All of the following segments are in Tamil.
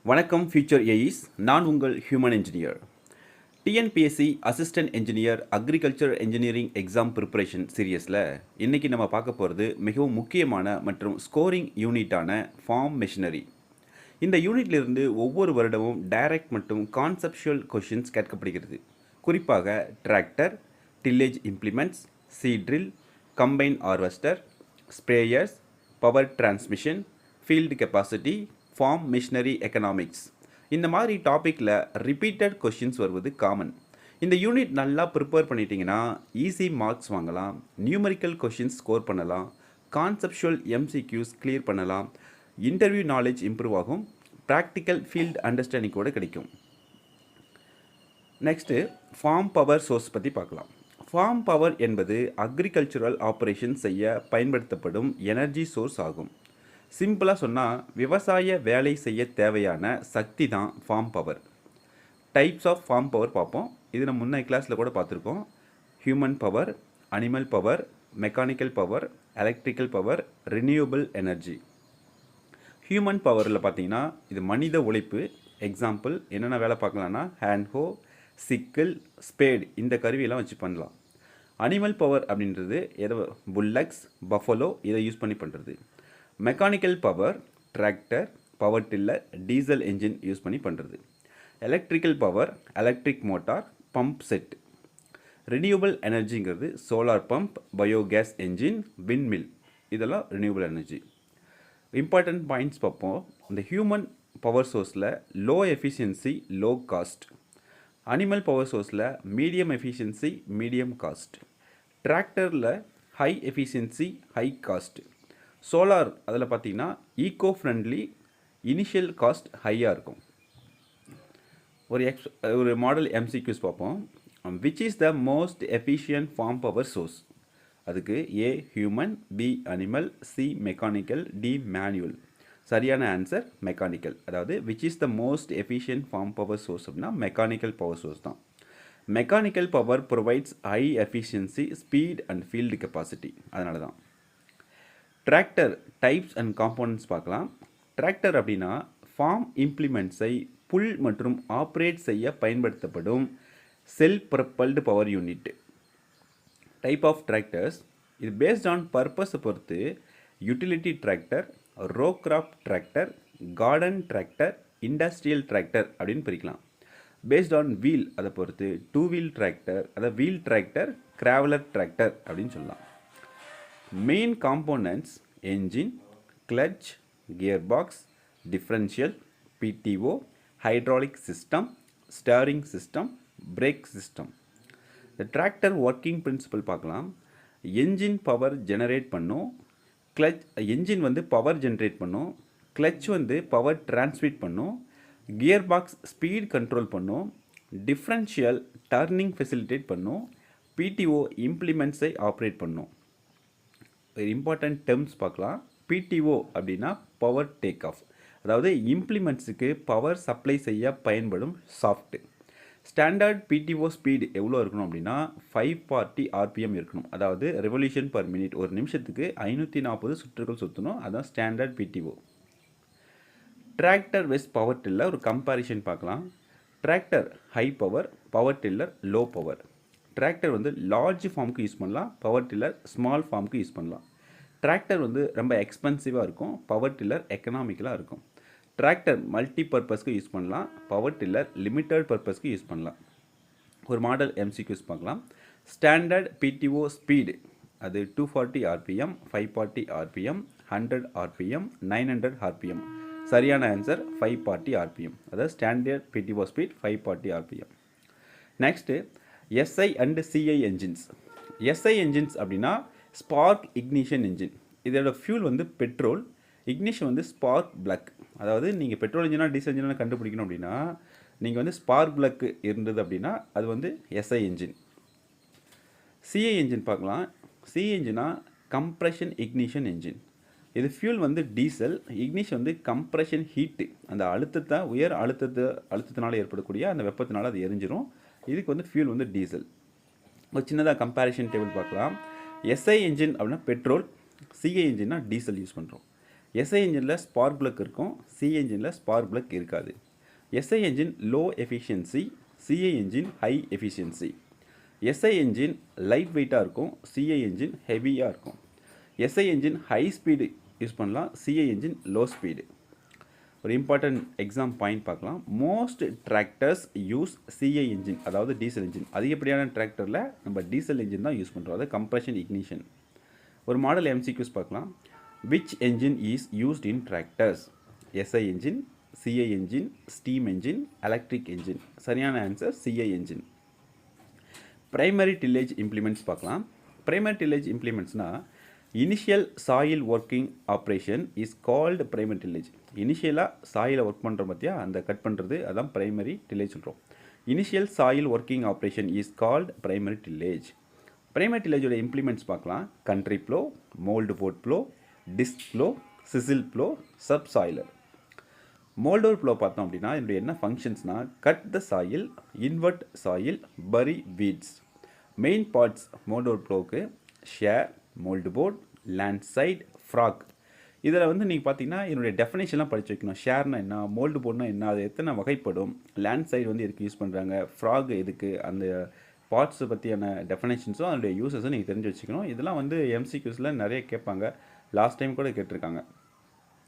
வணக்கம் ஃபியூச்சர் ஏஇஸ். நான் உங்கள் human engineer. TNPSC assistant engineer agriculture engineering exam preparation சீரியஸில் இன்றைக்கி நம்ம பார்க்க போகிறது மிகவும் முக்கியமான மற்றும் ஸ்கோரிங் யூனிட்டான ஃபார்ம் மெஷினரி. இந்த யூனிட்லிருந்து ஒவ்வொரு வருடமும் டைரக்ட் மற்றும் கான்செப்சுவல் கொஷின்ஸ் கேட்கப்படுகிறது. குறிப்பாக tractor, tillage implements, seed drill, combine harvester, sprayers, power transmission, field capacity, farm machinery economics, இந்த மாதிரி டாப்பிக்கில் ரிப்பீட்டட் கொஷின்ஸ் வருவது காமன். இந்த யூனிட் நல்லா ப்ரிப்பேர் பண்ணிட்டீங்கன்னா ஈஸி மார்க்ஸ் வாங்கலாம், நியூமரிக்கல் கொஷின்ஸ் ஸ்கோர் பண்ணலாம், கான்செப்சுவல் எம்சிக்யூஸ் கிளியர் பண்ணலாம், இன்டர்வியூ நாலேஜ் இம்ப்ரூவ் ஆகும், ப்ராக்டிக்கல் ஃபீல்டு அண்டர்ஸ்டாண்டிங் கூட கிடைக்கும். நெக்ஸ்ட்டு ஃபார்ம் பவர் சோர்ஸ் பற்றி பார்க்கலாம். ஃபார்ம் பவர் என்பது அக்ரிகல்ச்சுரல் ஆப்ரேஷன் செய்ய பயன்படுத்தப்படும் எனர்ஜி சோர்ஸ் ஆகும். சிம்பிளாக சொன்னால் விவசாய வேலை செய்ய தேவையான சக்தி தான் farm power. Types of farm power பார்ப்போம். இது நம்ம முன்ன கிளாஸில் கூட பார்த்துருக்கோம். Human power, animal power, mechanical power, electrical power, renewable energy. Human பவரில் பார்த்தீங்கன்னா இது மனித உழைப்பு. எக்ஸாம்பிள் என்னென்ன வேலை பார்க்கலான்னா ஹேண்ட் ஹோ, சிக்கிள், ஸ்பேடு, இந்த கருவியெல்லாம் வச்சு பண்ணலாம். அனிமல் பவர் அப்படின்றது எதை புல்லக்ஸ், பஃபலோ இதை யூஸ் பண்ணி பண்ணுறது. Mechanical power tractor, power tiller, diesel engine use பண்ணி பண்ணுறது. Electrical power electric motor, pump set. Renewable எனர்ஜிங்கிறது solar pump, biogas engine, windmill, இதெல்லாம் ரினியூவபிள் எனர்ஜி. இம்பார்ட்டன்ட் பாயிண்ட்ஸ் பார்ப்போம். இந்த ஹியூமன் பவர் சோர்ஸில் low efficiency, low cost. Animal power சோர்ஸில் மீடியம் எஃபிஷியன்சி, மீடியம் காஸ்ட். டிராக்டரில் high efficiency, high cost. Solar அதில் பார்த்தீங்கன்னா ஈகோ ஃப்ரெண்ட்லி, இனிஷியல் காஸ்ட் ஹையாக இருக்கும். ஒரு மாடல் எம்சிக்யூஸ் பார்ப்போம். Which is the most efficient farm power source? அதுக்கு A human, B animal, C mechanical, D manual. சரியான ஆன்சர் மெக்கானிக்கல். அதாவது which is the most efficient farm power source அப்படின்னா மெக்கானிக்கல் பவர் சோர்ஸ் தான். Mechanical power provides high efficiency, speed and field capacity. அதனால தான். டிராக்டர் டைப்ஸ் அண்ட் காம்போனன்ட்ஸ் பார்க்கலாம். டிராக்டர் அப்படின்னா ஃபார்ம் இம்ப்ளிமெண்ட்ஸை புல் மற்றும் ஆப்ரேட் செய்ய பயன்படுத்தப்படும் self propelled power unit. Type of tractors இது பேஸ்ட் ஆன் பர்பஸை பொறுத்து utility tractor, row graph tractor, garden tractor, industrial tractor அப்படின்னு பிரிக்கலாம். பேஸ்ட் ஆன் வீல் அதை பொறுத்து டூ வீல் டிராக்டர், அதாவது வீல் டிராக்டர், கிராவலர் டிராக்டர் அப்படின்னு சொல்லலாம். Main components engine, clutch, gearbox, differential, PTO, hydraulic system, steering system, brake system. இந்த டிராக்டர் ஒர்க்கிங் பிரின்சிபல் பார்க்கலாம். என்ஜின் பவர் ஜெனரேட் பண்ணும், கிளச் என்ஜின் பவர் ஜென்ரேட் பண்ணும், கிளச் பவர் டிரான்ஸ்மிட் பண்ணும், கியர் பாக்ஸ் ஸ்பீட் கண்ட்ரோல் பண்ணும், டிஃப்ரென்ஷியல் டர்னிங் ஃபெசிலிட்டேட் பண்ணும், பிடிஓ இம்ப்ளிமெண்ட்ஸை ஆப்ரேட் பண்ணும். இம்பார்ட்டன்ட் டேர்ம்ஸ் பார்க்கலாம். பிடிஓ அப்படின்னா பவர் டேக் ஆஃப், அதாவது இம்ப்ளிமெண்ட்ஸுக்கு பவர் சப்ளை செய்ய பயன்படும் சாஃப்ட். ஸ்டாண்டர்ட் பிடிஓ ஸ்பீடு எவ்வளோ இருக்கணும் அப்படின்னா 540 ஆர்பிஎம் இருக்கணும். அதாவது ரெவல்யூஷன் பர் மினிட், ஒரு நிமிஷத்துக்கு 540 சுற்றுகள் சுற்றணும். அதுதான் ஸ்டாண்டர்ட் பிடிஓ. டிராக்டர் வெஸ் பவர் டில்லர் ஒரு கம்பேரிஷன் பார்க்கலாம். Tractor high power, power tiller low power. Tractor large ஃபார்முக்கு யூஸ் பண்ணலாம், பவர் டில்லர் ஸ்மால் ஃபார்முக்கு யூஸ் பண்ணலாம். டிராக்டர் ரொம்ப எக்ஸ்பென்சிவாக இருக்கும், பவர் டில்லர் எக்கனாமிக்கலாக இருக்கும். டிராக்டர் மல்டி பர்பஸ்க்கு யூஸ் பண்ணலாம், பவர் டில்லர் லிமிட்டட் பர்பஸ்க்கு யூஸ் பண்ணலாம். ஒரு மாடல் எம்சிக்யூஸ் பார்க்கலாம். ஸ்டாண்டர்ட் பிடிஓ ஸ்பீடு அது 240 ஆர்பிஎம், 540 ஆர்பிஎம், 100 ஆர்பிஎம், 900 ஆர்பிஎம். சரியான ஆன்சர் 540 ஆர்பிஎம். அதாவது standard PTO speed 540 RPM. Next SI and CI engines. SI engines அப்படின்னா ஸ்பார்க் இக்னிஷன் என்ஜின். இதோட fuel petrol, ignition spark plug. அதாவது நீங்கள் பெட்ரோல் இன்ஜினா டீசல் இன்ஜினா கண்டுபிடிக்கணும் அப்படின்னா நீங்கள் ஸ்பார்க் பிளக் இருந்தது அப்படின்னா அது எஸ்ஐ என்ஜின். சிஐ என்ஜின் பார்க்கலாம். சிஐ என்ஜினா கம்ப்ரெஷன் இக்னிஷன் என்ஜின். இது fuel diesel, ignition compression heat. அந்த அழுத்தத்தை உயர் அழுத்தத்தினால ஏற்படக்கூடிய அந்த வெப்பத்தினால அது எரிஞ்சிடும். இதுக்கு ஃபியூல் டீசல். ஒரு சின்னதாக கம்பேரிஷன் டேபிள் பார்க்கலாம். எஸ்ஐ என்ஜின் அப்படின்னா பெட்ரோல், சிஐ என்ஜின்னா டீசல் யூஸ் பண்ணுறோம். எஸ்ஐ என்ஜினில் ஸ்பார்க் பிளக் இருக்கும், சிஐ என்ஜினில் ஸ்பார்க் பிளக் இருக்காது. SI engine low efficiency, CI engine high efficiency. SI engine light வெயிட்டாக இருக்கும், சிஐ என்ஜின் ஹெவியாக இருக்கும். SI engine high speed use பண்ணலாம், சிஐ என்ஜின் லோ ஸ்பீடு. ஒரு இம்பார்ட்டன்ட் எக்ஸாம் பாயிண்ட் பார்க்கலாம். Most tractors use CI engine, அதாவது டீசல் என்ஜின். அதிகப்படியான டிராக்டரில் நம்ம டீசல் என்ஜின் தான் யூஸ் பண்ணுறோம், அதாவது கம்ப்ரஷன் இக்னிஷன். ஒரு மாடல் எம்சிக்யூஸ் பார்க்கலாம். Which engine is used in tractors? SI engine, CI engine, steam engine, electric engine. சரியான answer CI engine. Primary tillage implements பார்க்கலாம். பிரைமரி டில்லேஜ் இம்ப்ளிமெண்ட்ஸ்னால் initial soil working operation is called primary tillage. இனிஷியலாக சாயில் ஒர்க் பண்ணுறோம் பார்த்தியா, அந்த கட் பண்ணுறது அதான் பிரைமரி டில்லேஜ் சொல்கிறோம். Initial soil working operation is called primary tillage. Primary டில்லேஜோட இம்ப்ளிமெண்ட்ஸ் பார்க்கலாம். Country flow, mould board plough, disc plough, chisel plough, sub soiler. மோல்டோர் ப்ளோ பார்த்தோம் அப்படின்னா இதனுடைய என்ன ஃபங்க்ஷன்ஸ்னால் cut the soil, invert soil, bury weeds. Main parts மோல்டோர் ப்ளோவுக்கு share, mould board, land side, frog. இதில் வந்து நீங்கள் பார்த்தீங்கன்னா என்னுடைய டெஃபினேஷன்லாம் படித்து வைக்கணும். ஷேர்னா என்ன, மோல்டு போர்ட்னா என்ன, அது எத்தனை வகைப்படும், லேண்ட் சைடு வந்து எதுக்கு யூஸ் பண்ணுறாங்க, ஃப்ராக் எதுக்கு, அந்த பார்ட்ஸை பற்றியான டெஃபினேஷன்ஸும் அதனுடைய யூசஸும் நீங்கள் தெரிஞ்சு வச்சுக்கணும். இதெல்லாம் வந்து எம்சிக்யூஸில் நிறைய கேட்பாங்க, லாஸ்ட் டைம் கூட கேட்டிருக்காங்க.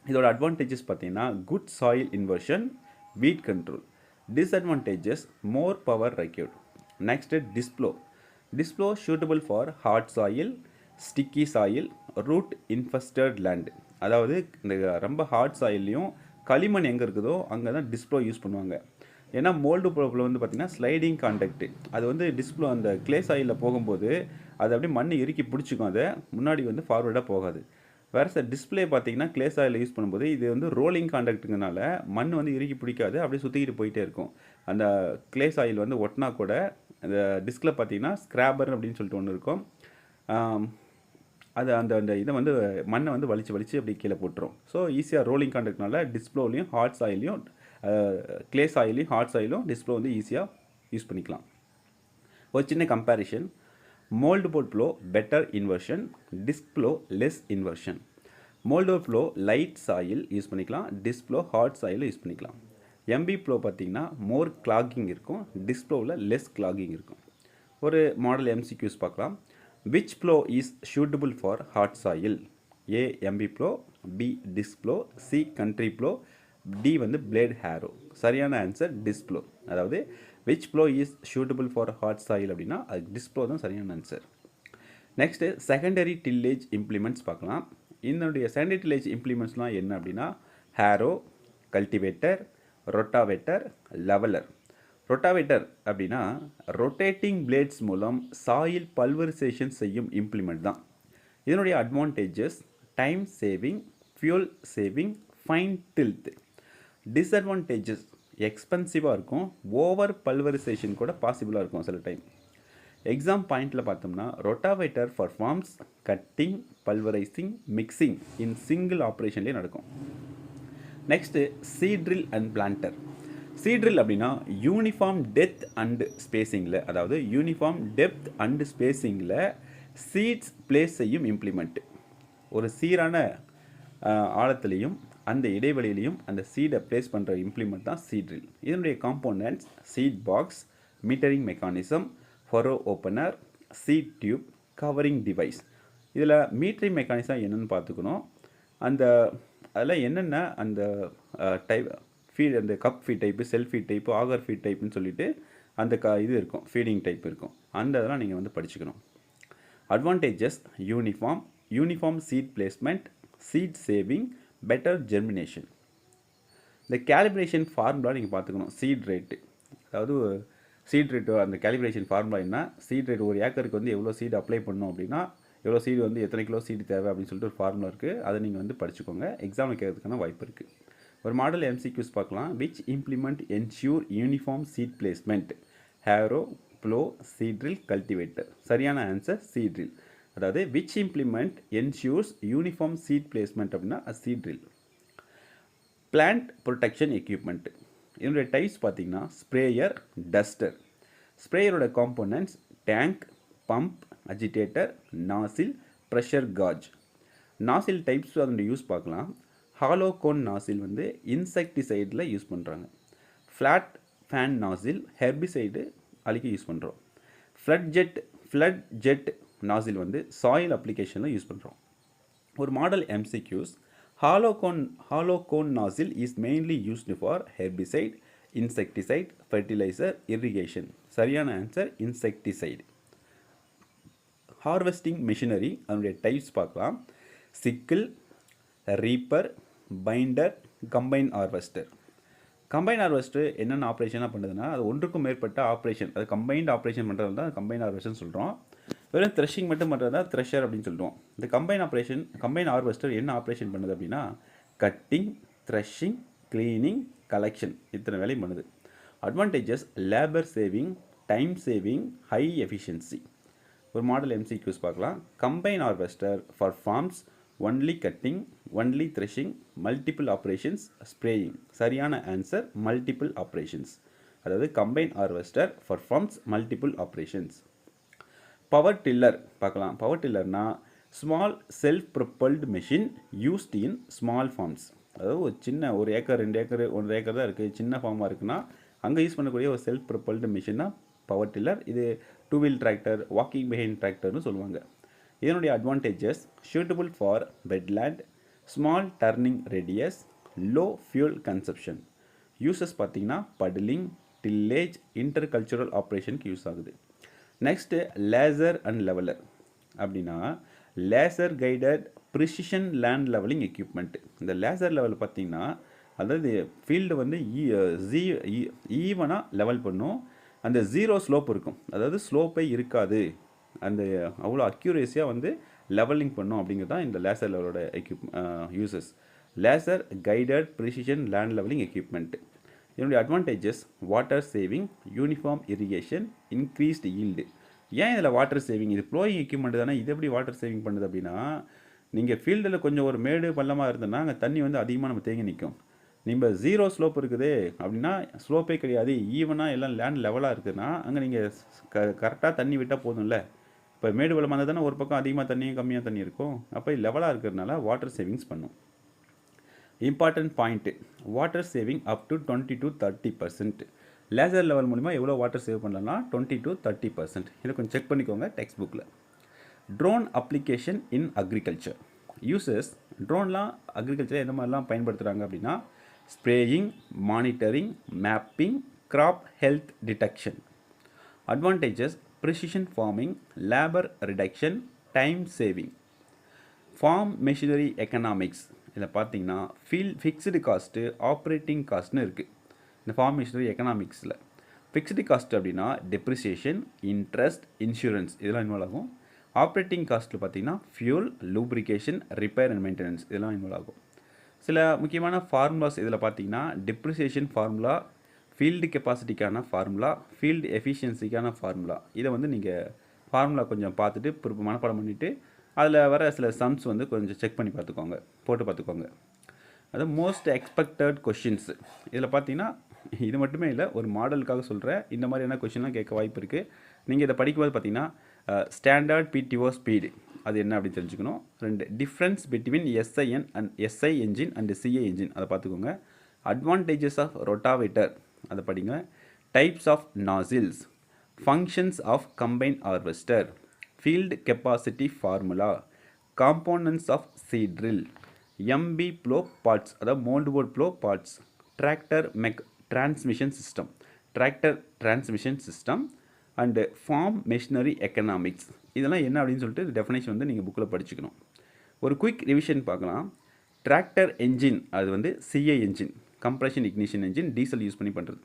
இதோட அட்வான்டேஜஸ் பார்த்தீங்கன்னா good soil inversion, weed control. Disadvantages more power required. Next disc plough. Disc plough suitable for hard soil, sticky soil, root infested land. அதாவது இந்த ரொம்ப ஹார்ட் சாயில்லையும் களிமண் எங்கே இருக்குதோ அங்கே தான் டிஸ்ப்ளோ யூஸ் பண்ணுவாங்க. ஏன்னா மோல்டு ப்ளோவில் வந்து பார்த்திங்கன்னா ஸ்லைடிங் கான்டாக்ட், அது வந்து டிஸ்ப்ளோ அந்த கிளே சாயிலில் போகும்போது அது அப்படியே மண் இறுக்கி பிடிச்சிக்கும், அதை முன்னாடி வந்து ஃபார்வர்டாக போகாது. வேறு சார் டிஸ்பிளே பார்த்தீங்கன்னா கிளே சாயில் யூஸ் பண்ணும்போது இது வந்து ரோலிங் கான்டாக்ட்டுங்கனால மண் வந்து இறுக்கி பிடிக்காது, அப்படியே சுற்றிக்கிட்டு போயிட்டே இருக்கும். அந்த கிளே சாயில் வந்து ஒட்டினா கூட அந்த டிஸ்கில் பார்த்தீங்கன்னா ஸ்க்ராப்பர் அப்படின்னு சொல்லிட்டு ஒன்று இருக்கும், அது அந்த அந்த இதை வந்து மண்ணை வந்து வலிச்சு அப்படி கீழே போட்டுரும். ஸோ ஈஸியாக ரோலிங் கான்டாக்ட்னால டிஸ்ப்ளோலையும் ஹார்ட் சாயிலையும் கிளே சாயிலையும் ஹார்ட் சாயிலும் டிஸ்ப்ளோ வந்து ஈஸியாக யூஸ் பண்ணிக்கலாம். ஒரு சின்ன comparison. Mould board plough better inversion, disc plough less inversion. Mould plough light soil use பண்ணிக்கலாம், டிஸ்ப்ளோ ஹார்ட் சாயில் யூஸ் பண்ணிக்கலாம். எம்பி ப்ளோ பார்த்திங்கன்னா மோர் கிளாகிங் இருக்கும், டிஸ்ப்ளோவில் லெஸ் கிளாகிங் இருக்கும். ஒரு மாடல் எம்சிக்யூஸ் பார்க்கலாம். Which plow is suitable for hard soil? A. MB plow, B. disc plow, C. country plow, D வந்து blade harrow. சரியான ஆன்சர் disc plow. அதாவது which plow is suitable for hard soil அப்படின்னா அது disc plow தான் சரியான answer. Next secondary tillage implements பார்க்கலாம். இதனுடைய செகண்டரி டில்லேஜ் இம்ப்ளிமெண்ட்ஸ்லாம் என்ன அப்படின்னா harrow, cultivator, rotavator, leveller. Rotavator அப்படின்னா ரொட்டேட்டிங் பிளேட்ஸ் மூலம் சாயில் பல்வரைசேஷன் செய்யும் இம்ப்ளிமெண்ட் தான். இதனுடைய advantages time saving, fuel saving, fine tilth. Disadvantages எக்ஸ்பென்சிவாக இருக்கும், ஓவர் பல்வரைசேஷன் கூட பாசிபிளாக இருக்கும் சில டைம். எக்ஸாம் பாயிண்டில் பார்த்தோம்னா rotavator performs cutting, pulverising, mixing in single ஆப்ரேஷன்லேயே நடக்கும். Next seed drill and planter. Seed drill அப்படின்னா யூனிஃபார்ம் டெப்த் அண்டு ஸ்பேசிங்கில், அதாவது யூனிஃபார்ம் டெப்த் அண்டு ஸ்பேசிங்கில் சீட்ஸ் பிளேஸ் செய்யும் இம்ப்ளிமெண்ட். ஒரு சீரான ஆழத்துலேயும் அந்த இடைவெளியிலையும் அந்த சீடை பிளேஸ் பண்ணுற இம்ப்ளிமெண்ட் தான் சீட்ரில். இதனுடைய components seed box, metering mechanism, furrow opener, seed tube, covering device. இதில் மீட்டரிங் மெக்கானிசம் என்னென்னு பார்த்துக்கணும். அதில் என்னென்ன அந்த டைப் ஃபீட், அந்த cup feed type, self feed type, auger feed டைப்புன்னு சொல்லிட்டு அந்த இது இருக்கும், ஃபீடிங் டைப் இருக்கும். அந்த இதெல்லாம் நீங்கள் வந்து படிச்சுக்கணும். Advantages uniform seed placement, seed saving, better germination. இந்த கேலிப்ரேஷன் ஃபார்முலா நீங்கள் பார்த்துக்கணும். சீட் ரேட்டு, அதாவது சீட் ரேட்டு, அந்த கேலிப்ரேஷன் ஃபார்முலா என்ன, சீட் ரேட் ஒரு ஏக்கருக்கு வந்து எவ்வளோ சீடு அப்ளை பண்ணணும் அப்படின்னா எவ்வளோ சீடு வந்து எத்தனை கிலோ சீடு தேவை அப்படின்னு சொல்லிட்டு ஒரு ஃபார்முலா இருக்குது. அதை நீங்கள் வந்து படிச்சுக்கோங்க, எக்ஸாமில் கேட்கறதுக்கான வாய்ப்பு இருக்குது. ஒரு மாடல் எம்சிக்யூஸ் பார்க்கலாம். Which implement ensure uniform seed placement? Harrow, plough, seed drill, cultivator. சரியான ஆன்சர் சீட்ரில். அதாவது which implement ensures uniform seed placement அப்படின்னா சீட்ரில். Plant protection equipment. இதனுடைய டைப்ஸ் பார்த்தீங்கன்னா ஸ்ப்ரேயர், டஸ்டர். ஸ்ப்ரேயரோட components tank, pump, agitator, nozzle, pressure gauge. Nozzle types அதனுடைய யூஸ் பார்க்கலாம். ஹாலோ கோன் நாசில் வந்து இன்செக்டிசைடில் யூஸ் பண்ணுறாங்க. ஃப்ளாட் ஃபேன் நாசில் ஹெர்பிசைடு அழிக்க யூஸ் பண்ணுறோம். ஃப்ளட் ஜெட் நாசில் வந்து சாயில் அப்ளிகேஷனில் யூஸ் பண்ணுறோம். ஒரு model MCQs, hollow cone nozzle is mainly used for herbicide, insecticide, fertiliser, irrigation. சரியான ஆன்சர் இன்செக்டிசைடு. ஹார்வெஸ்டிங் மிஷினரி அதனுடைய டைப்ஸ் பார்க்கலாம். Sickle, reaper, binder, combine harvester. Combine harvester என்னென்ன ஆப்ரேஷனாக பண்ணுதுன்னா, அது ஒன்றுக்கும் மேற்பட்ட ஆப்ரேஷன், அது கம்பைன்ட் ஆப்ரேஷன் பண்ணுறது தான் கம்பைன் ஹார்வெஸ்டர்னு சொல்கிறோம். வெறும் த்ரெஷிங் மட்டும் பண்ணுறது தான் த்ரெஷர் அப்படின்னு சொல்லுவோம். இந்த கம்பைன் ஹார்வெஸ்டர் என்ன ஆப்ரேஷன் பண்ணுது அப்படின்னா, கட்டிங், த்ரெஷிங், க்ளீனிங், கலெக்ஷன் இத்தனை வேலையும் பண்ணுது. Advantages labour saving, time saving, high efficiency. ஒரு மாடல் எம்சிக்யூஸ் பார்க்கலாம். Combine harvester for farms only cutting, only threshing, multiple operations, spraying. சரியான ஆன்சர் மல்டிபிள் ஆப்ரேஷன்ஸ். அதாவது combine harvester for farms multiple operations. Power tiller பார்க்கலாம். பவர் டில்லர்னா small self propelled machine used in small farms. அதாவது ஒரு சின்ன 1 ஏக்கர் 2 ஏக்கர் 1 ஏக்கர் தான் இருக்குது, சின்ன ஃபார்மாக இருக்குன்னா அங்கே யூஸ் பண்ணக்கூடிய ஒரு செல்ஃப் ப்ரொப்பல்டு மிஷின் தான் பவர் டில்லர். இது 2 வீல் டிராக்டர், வாக்கிங் பிஹைண்ட் டிராக்டர்னு சொல்லுவாங்க. இதனுடைய advantages suitable for wetland, small turning radius, low fuel consumption. Uses பார்த்தீங்கன்னா படலிங், டில்லேஜ், இன்டர்கல்ச்சுரல் ஆப்ரேஷனுக்கு யூஸ் ஆகுது. நெக்ஸ்ட்டு லேசர் அண்ட் லெவலர் அப்படின்னா laser guided precision land levelling equipment. இந்த லேசர் லெவல் பார்த்தீங்கன்னா அதாவது ஃபீல்டு வந்து ஈவனாக லெவல் பண்ணும். அந்த 0 ஸ்லோப் இருக்கும், அதாவது ஸ்லோப்பே இருக்காது, அந்த அவ்வளோ அக்யூரேசியாக வந்து லெவலிங் பண்ணும் அப்படிங்கிறது தான் இந்த லேசர் லெவலோட uses. Laser guided precision land levelling equipment. இதனுடைய advantages water saving, uniform irrigation, increased yield. ஏன் இதில் வாட்டர் சேவிங்? இது ப்ளோயிங் எக்யூப்மெண்ட் தானே, இது எப்படி வாட்டர் சேவிங் பண்ணுது அப்படின்னா, நீங்கள் ஃபீல்டில் கொஞ்சம் ஒரு மேடு பள்ளமாக இருந்ததுன்னா அங்கே தண்ணி வந்து அதிகமாக நம்ம தேங்கி நிற்கும். நீங்கள் 0 ஸ்லோப் இருக்குது அப்படின்னா ஸ்லோப்பே கிடையாது, ஈவனாக எல்லாம் லேண்ட் லெவலாக இருக்குதுன்னா அங்கே நீங்கள் கரெக்டாக தண்ணி விட்டால் போதும்ல. இப்போ மேடு பள்ளமாக இருந்தால் தானே ஒரு பக்கம் அதிகமாக தண்ணியும் கம்மியாக தண்ணி இருக்கும். அப்போ லெவலாக இருக்கிறதுனால வாட்டர் சேவிங்ஸ் பண்ணும். Important point, water saving up to 20 to 30%. Laser level மூலிமா எவ்வளோ வாட்டர் சேவ் பண்ணலாம்னா 20 to 30%. இதை கொஞ்சம் செக் பண்ணிக்கோங்க டெக்ஸ்ட் புக்கில். Drone application in agriculture. Uses ட்ரோன்லாம் அக்ரிகல்ச்சர் எந்த மாதிரிலாம் பயன்படுத்துகிறாங்க அப்படின்னா spraying, monitoring, mapping, crop health detection. Advantages precision farming, labour reduction, time saving. Farm machinery economics. இதில் பார்த்தீங்கன்னா ஃபிக்ஸ்டு காஸ்ட்டு, ஆப்ரேட்டிங் காஸ்ட்னு இருக்குது. இந்த ஃபார்ம் மெஷினரி எக்கனாமிக்ஸில் ஃபிக்ஸ்டு காஸ்ட் அப்படின்னா டெப்ரிசியேஷன், இன்ட்ரெஸ்ட், இன்சூரன்ஸ் இதெல்லாம் இன்வால்வ் ஆகும். ஆப்ரேட்டிங் காஸ்ட்டில் பார்த்தீங்கன்னா fuel, lubrication, repair and maintenance இதெல்லாம் இன்வால்வ் ஆகும். சில முக்கியமான ஃபார்முலாஸ் இதில் பார்த்தீங்கன்னா depreciation formula, field கெப்பாசிட்டிக்கான formula, field எஃபிஷியன்சிக்கான formula. இதை வந்து நீங்கள் ஃபார்முலா கொஞ்சம் பார்த்துட்டு மனப்பாடம் பண்ணிவிட்டு அதில் வர சில சம்ஸ் வந்து கொஞ்சம் செக் பண்ணி பார்த்துக்கோங்க, போட்டு பார்த்துக்கோங்க. அது மோஸ்ட் எக்ஸ்பெக்டட் கொஷின்ஸ். இதில் பார்த்தீங்கன்னா இது மட்டுமே இல்லை, ஒரு மாடலுக்காக சொல்கிறேன், இந்த மாதிரியான கொஷின்லாம் கேட்க வாய்ப்பு இருக்குது. நீங்கள் இதை படிக்கும்போது பார்த்தீங்கன்னா ஸ்டாண்டர்ட் பிடிஓ ஸ்பீடு அது என்ன அப்படின்னு தெரிஞ்சுக்கணும். 2 difference between SIN and SI engine and CI engine அதை பார்த்துக்கோங்க. அட்வான்டேஜஸ் ஆஃப் ரொட்டாவேட்டர் அதை படிங்க. Types of nozzles, functions of combine harvester, field capacity formula, components of seed drill, MB plough parts அதாவது mouldboard plough parts, tractor transmission system and farm machinery economics. இதெல்லாம் என்ன அப்படின்னு சொல்லிட்டு டெஃபினேஷன் வந்து நீங்கள் புக்கில் படிச்சுக்கணும். ஒரு குயிக் ரிவிஷன் பார்க்கலாம். டிராக்டர் என்ஜின் அது வந்து CI engine, compression ignition engine, diesel use பண்ணி பண்ணுறது.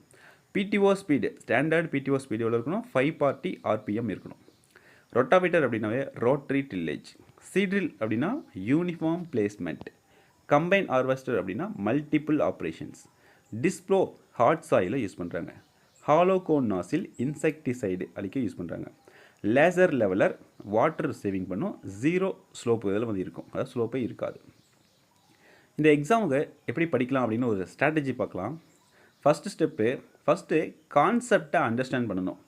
PTO speed, standard PTO speed எவ்வளோ இருக்கணும்? 540 RPM இருக்கணும். ரொட்டாவேட்டர் அப்படின்னாவே ரோட்ரி டில்லேஜ். சீட்ரில் அப்படின்னா யூனிஃபார்ம் பிளேஸ்மெண்ட். கம்பைன் ஹார்வெஸ்டர் அப்படின்னா மல்டிபிள் ஆப்ரேஷன்ஸ். டிஸ்ப்ளோ ஹார்ட் சாயிலை யூஸ் பண்ணுறாங்க. ஹாலோ கோன் நாசில் இன்செக்டிசைடு அழிக்க யூஸ் பண்ணுறாங்க. லேசர் லெவலர் வாட்டர் சேவிங் பண்ணும், 0 ஸ்லோப்பு இதில் வந்து இருக்கும், அதாவது ஸ்லோப்பே இருக்காது. இந்த எக்ஸாமுக்கு எப்படி படிக்கலாம் அப்படின்னு ஒரு ஸ்ட்ராட்டஜி பார்க்கலாம். ஃபஸ்ட்டு கான்செப்டை அண்டர்ஸ்டாண்ட் பண்ணணும்.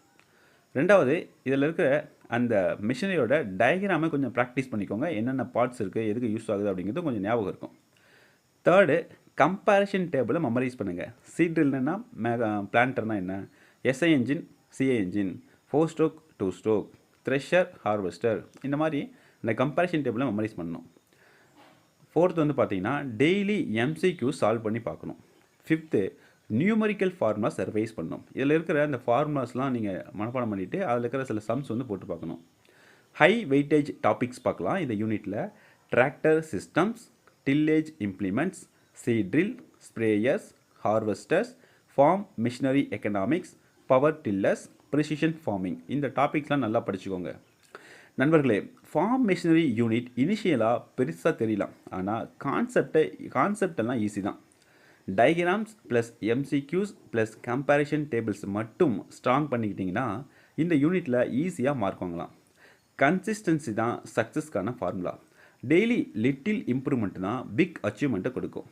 2வது இதில் இருக்கிற அந்த மிஷினரியோட டயக்ராமை கொஞ்சம் ப்ராக்டிஸ் பண்ணிக்கோங்க. என்னென்ன பார்ட்ஸ் இருக்குது, எதுக்கு யூஸ் ஆகுது அப்படிங்கிறது கொஞ்சம் ஞாபகம் இருக்கும். தேர்டு கம்பேரிஷன் டேபிளை மெமரைஸ் பண்ணுங்கள். சீட்ரில்னா பிளான்டர்னா என்ன, SI engine, CA engine, 4 stroke 2 stroke, thresher, harvester, இந்த மாதிரி இந்த கம்பேரிஷன் டேபிளை மெமரைஸ் பண்ணணும். ஃபோர்த்து வந்து பார்த்தீங்கன்னா டெய்லி எம்சிக்யூ சால்வ் பண்ணி பார்க்கணும். ஃபிஃப்த்து நியூமரிக்கல் ஃபார்முலாஸ் ரிவைஸ் பண்ணணும். இதில் இருக்கிற அந்த ஃபார்முலாஸ்லாம் நீங்கள் மனப்பாடம் பண்ணிவிட்டு அதில் இருக்கிற சில சம்ஸ் வந்து போட்டு பார்க்கணும். ஹை வெயிட்டேஜ் டாபிக்ஸ் பார்க்கலாம் இந்த யூனிட்டில். Tractor systems, tillage implements, seed drill, sprayers, harvesters, farm machinery economics, power tillers, precision farming, இந்த டாபிக்ஸ்லாம் நல்லா படிச்சுக்கோங்க. நண்பர்களே, ஃபார்ம் மிஷினரி யூனிட் இனிஷியலாக பெருசாக தெரியலாம், ஆனால் கான்செப்டெல்லாம் ஈஸி தான். Diagrams plus MCQs plus comparison tables மட்டும் ஸ்ட்ராங் பண்ணிக்கிட்டிங்கன்னா இந்த யூனிட்டில் ஈஸியாக மார்க் வாங்கலாம். கன்சிஸ்டன்சி தான் சக்ஸஸ்க்கான ஃபார்முலா. டெய்லி லிட்டில் இம்ப்ரூவ்மெண்ட் தான் பிக் அச்சீவ்மெண்ட்டை கொடுக்கும்.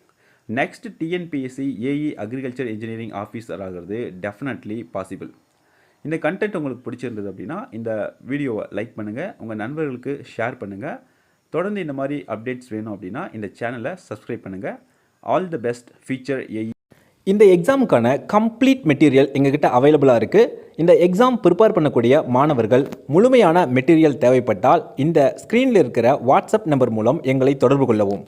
Next TNPSC AE agriculture engineering officer ஆகிறது டெஃபினெட்லி பாசிபிள். இந்த கண்டென்ட் உங்களுக்கு பிடிச்சிருந்தது அப்படின்னா இந்த வீடியோவை லைக் பண்ணுங்கள், உங்கள் நண்பர்களுக்கு ஷேர் பண்ணுங்கள். தொடர்ந்து இந்த மாதிரி அப்டேட்ஸ் வேணும் அப்படின்னா இந்த சேனலை சப்ஸ்கிரைப் பண்ணுங்கள். All the best future AE. இந்த எக்ஸாமுக்கான கம்ப்ளீட் மெட்டீரியல் எங்ககிட்ட அவைலபிளாக இருக்குது. இந்த எக்ஸாம் ப்ரிப்பேர் பண்ணக்கூடிய மாணவர்கள் முழுமையான மெட்டீரியல் தேவைப்பட்டால் இந்த ஸ்க்ரீனில் இருக்கிற வாட்ஸ்அப் நம்பர் மூலம் எங்களை தொடர்பு கொள்ளவும்.